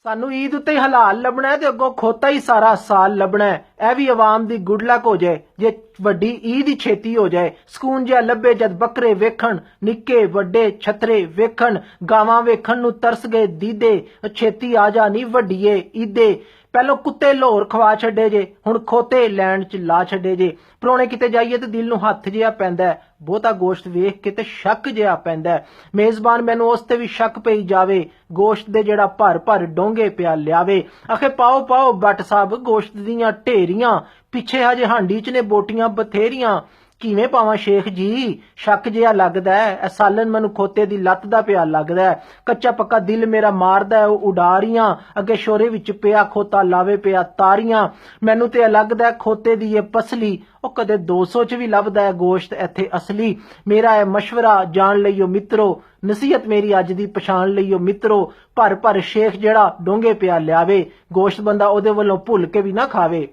ਸਾਨੂੰ ਈਦ ਉੱਤੇ ਹੀ ਹਲਾਲ ਲੱਭਣਾ ਹੈ ਤੇ ਅੱਗੋਂ ਖੋਤਾ ਹੀ ਸਾਰਾ ਸਾਲ ਲੱਭਣਾ ਹੈ। ਇਹ ਵੀ ਆਵਾਮ ਦੀ ਗੁੱਡ ਲੱਕ ਹੋ ਜਾਏ ਜੇ ਵੱਡੀ ਈਦ ਹੀ ਛੇਤੀ ਹੋ ਜਾਏ। ਸਕੂਨ ਜਿਹਾ ਲੱਭੇ ਜਦ ਬੱਕਰੇ ਵੇਖਣ, ਨਿੱਕੇ ਵੱਡੇ ਛਤਰੇ ਵੇਖਣ, ਗਾਵਾਂ ਵੇਖਣ ਨੂੰ ਤਰਸ ਗਏ ਦੀਦੇ। ਛੇਤੀ ਆ ਜਾ ਨੀ ਵੱਡੀਏ ਈਦੇ। ਪਹਿਲੋਂ ਕੁੱਤੇ ਲਾਹੌਰ ਖਵਾ ਛੱਡੇ ਜੇ, ਹੁਣ ਖੋਤੇ ਲੈਣ ਚ ਲਾ ਛੱਡੇ ਜੇ। ਪਰੋਣੇ ਕਿਤੇ ਜਾਈਏ ਤੇ ਦਿਲ ਨੂੰ ਹੱਥ ਜਿਹਾ ਪੈਂਦਾ ਹੈ, ਬਹੁਤਾ ਗੋਸ਼ਤ ਵੇਖ ਕੇ ਤੇ ਸ਼ੱਕ ਜਿਹਾ ਪੈਂਦਾ ਹੈ। ਮੇਜ਼ਬਾਨ ਮੈਨੂੰ ਉਸ ਤੇ ਵੀ ਸ਼ੱਕ ਪਈ ਜਾਵੇ, ਗੋਸ਼ਤ ਦੇ ਜਿਹੜਾ ਭਰ ਭਰ ਡੋਂਗੇ ਪਿਆ ਲਿਆਵੇ। ਆਖੇ ਪਾਓ ਪਾਓ ਬੱਟ ਸਾਹਿਬ ਗੋਸ਼ਤ ਦੀਆਂ ਢੇਰੀਆਂ, ਪਿੱਛੇ ਹਜੇ ਹਾਂਡੀ ਚ ਨੇ ਬੋਟੀਆਂ ਬਥੇਰੀਆਂ। ਕਿਵੇਂ ਪਾਵਾਂ ਸ਼ੇਖ ਜੀ, ਸ਼ੱਕ ਜਿਹਾ ਲੱਗਦਾ ਹੈ। ਇਹ ਸਾਲਨ ਮੈਨੂੰ ਖੋਤੇ ਦੀ ਲੱਤ ਦਾ ਪਿਆ ਲੱਗਦਾ ਹੈ। ਕੱਚਾ ਪੱਕਾ ਦਿਲ ਮੇਰਾ ਮਾਰਦਾ ਹੈ ਉਹ ਉਡਾਰੀਆਂ, ਅੱਗੇ ਸ਼ੋਰੇ ਵਿੱਚ ਪਿਆ ਖੋਤਾ ਲਾਵੇ ਪਿਆ ਤਾਰੀਆਂ। ਮੈਨੂੰ ਤੇ ਲੱਗਦਾ ਹੈ ਖੋਤੇ ਦੀ ਇਹ ਪਸਲੀ, ਉਹ ਕਦੇ 200 ਚ ਵੀ ਲੱਭਦਾ ਹੈ ਗੋਸ਼ਤ ਇੱਥੇ ਅਸਲੀ। ਮੇਰਾ ਇਹ ਮਸ਼ਵਰਾ ਜਾਣ ਲਈਓ ਮਿੱਤਰੋ, ਨਸੀਹਤ ਮੇਰੀ ਅੱਜ ਦੀ ਪਛਾਣ ਲਈਓ ਮਿੱਤਰੋ। ਭਰ ਭਰ ਸ਼ੇਖ ਜਿਹੜਾ ਡੋਂਗੇ ਪਿਆ ਲਿਆਵੇ, ਗੋਸ਼ਤ ਬੰਦਾ ਉਹਦੇ ਵੱਲੋਂ ਭੁੱਲ ਕੇ ਵੀ ਨਾ ਖਾਵੇ।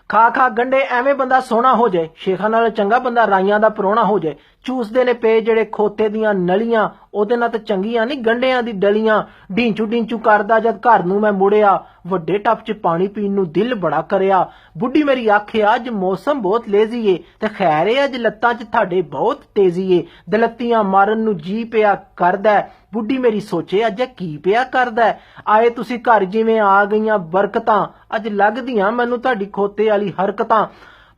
ਖਾ ਖਾ ਗੰਢੇ ਐਵੇਂ ਬੰਦਾ ਸੋਹਣਾ ਹੋ ਜਾਏ, ਸ਼ੇਖਾਂ ਨਾਲ ਚੰਗਾ ਬੰਦਾ ਰਾਈਆਂ ਦਾ ਪਰੋਣਾ ਹੋ ਜਾਏ। ਚੂਸਦੇ ਨੇ ਪਏ ਜਿਹੜੇ ਖੋਤੇ ਦੀਆਂ ਨਲੀਆਂ, ਉਹਦੇ ਨਾਲ ਤਾਂ ਚੰਗੀਆਂ ਨਹੀਂ ਗੰਢਿਆਂ ਦੀ ਡਲੀਆਂ। ਢੀਂਚੂ ਢੀਂਚੂ ਕਰਦਾ ਜਦ ਘਰ ਨੂੰ ਮੈਂ ਮੁੜਿਆ, ਵੱਡੇ ਟੱਪ 'ਚ ਪਾਣੀ ਪੀਣ ਨੂੰ ਦਿਲ ਬੜਾ ਕਰਿਆ। ਬੁੱਢੀ ਮੇਰੀ ਆਖਿਆ ਅੱਜ ਮੌਸਮ ਬਹੁਤ ਲੇਜ਼ੀ ਏ, ਤੇ ਖੈਰ ਏ ਅੱਜ ਲੱਤਾਂ 'ਚ ਤੁਹਾਡੇ ਬਹੁਤ ਤੇਜ਼ੀ ਏ। ਦਲੱਤੀਆਂ ਮਾਰਨ ਨੂੰ ਜੀ ਪਿਆ ਕਰਦਾ। ਬੁੱਢੀ ਮੇਰੀ ਸੋਚੇ ਅੱਜ ਕੀ ਪਿਆ ਕਰਦਾ। ਆਏ ਤੁਸੀਂ ਘਰ ਜਿਵੇਂ ਆ ਗਈਆਂ ਬਰਕਤਾਂ, ਅੱਜ ਲੱਗਦੀਆਂ ਮੈਨੂੰ ਤੁਹਾਡੀ ਖੋਤੇ ਵਾਲੀ ਹਰਕਤਾਂ।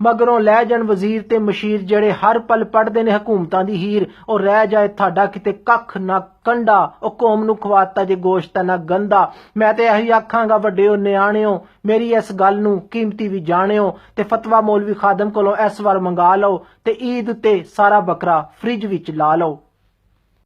ਮਗਰੋਂ ਲੈ ਜਾਣ ਵਜ਼ੀਰ ਤੇ ਮਸ਼ੀਰ ਜਿਹੜੇ ਹਰ ਪਲ ਪੜਦੇ ਨੇ ਹਕੂਮਤਾਂ ਦੀ ਹੀਰ। ਉਹ ਰਹਿ ਜਾਏ ਤੁਹਾਡਾ ਕਿਤੇ ਕੱਖ ਨਾ ਕੰਡਾ, ਉਹ ਕੌਮ ਨੂੰ ਖਵਾਤਾ ਜੇ ਗੋਸ਼ਤ ਨਾ ਗੰਦਾ। ਮੈਂ ਤੇ ਇਹੀ ਆਖਾਂਗਾ ਵੱਡਿਓ ਨਿਆਣਿਓ, ਮੇਰੀ ਇਸ ਗੱਲ ਨੂੰ ਕੀਮਤੀ ਵੀ ਜਾਣਿਓ, ਤੇ ਫਤਵਾ ਮੌਲਵੀ ਖਾਦਮ ਕੋਲੋਂ ਇਸ ਵਾਰ ਮੰਗਾ ਲਓ, ਤੇ ਈਦ ਉੱਤੇ ਸਾਰਾ ਬੱਕਰਾ ਫ੍ਰਿਜ ਵਿੱਚ ਲਾ ਲਓ।